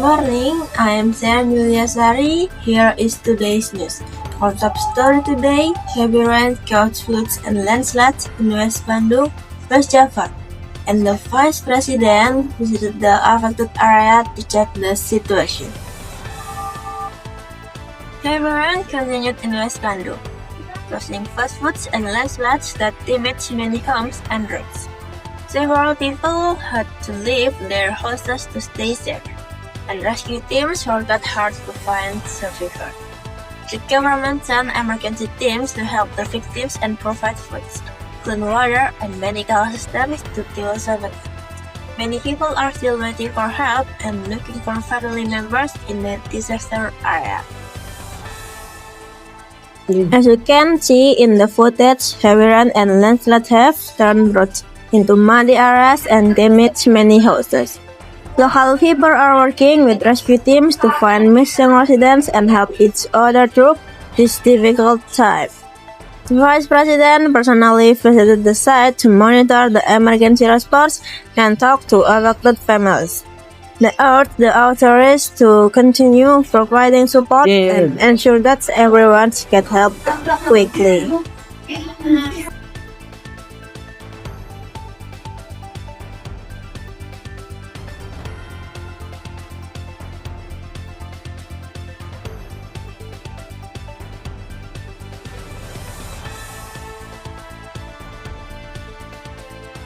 morning, I am Yuliasari. Here is today's news. Our top story today: heavy rain caused floods and landslides in West Bandung, West Java, and the Vice President visited the affected area to check the situation. Heavy rain continued in West Bandung, causing fast floods and landslides that damaged many homes and roads. Several people had to leave their houses to stay safe, and rescue teams worked hard to find survivors. The government sent emergency teams to help the victims and provide food, clean water, and medical assistance to those survivors. Many people are still waiting for help and looking for family members in the disaster area. As you can see in the footage, heavy rain and landslides have turned roads into muddy areas and damaged many houses. Local people are working with rescue teams to find missing residents and help each other through this difficult time. The Vice President personally visited the site to monitor the emergency response and talk to affected families. They urged the authorities to continue providing support and ensure that everyone gets help quickly.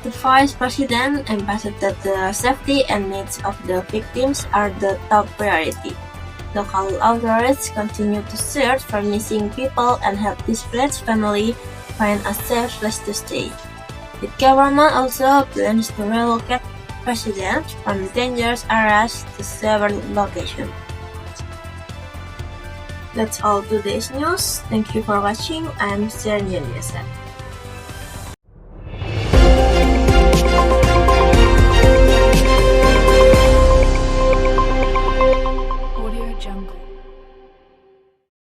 The Vice President emphasized that the safety and needs of the victims are the top priority. Local authorities continue to search for missing people and help displaced families find a safe place to stay. The government also plans to relocate residents from dangerous areas to safer locations. That's all today's news. Thank you for watching. I'm Sherin.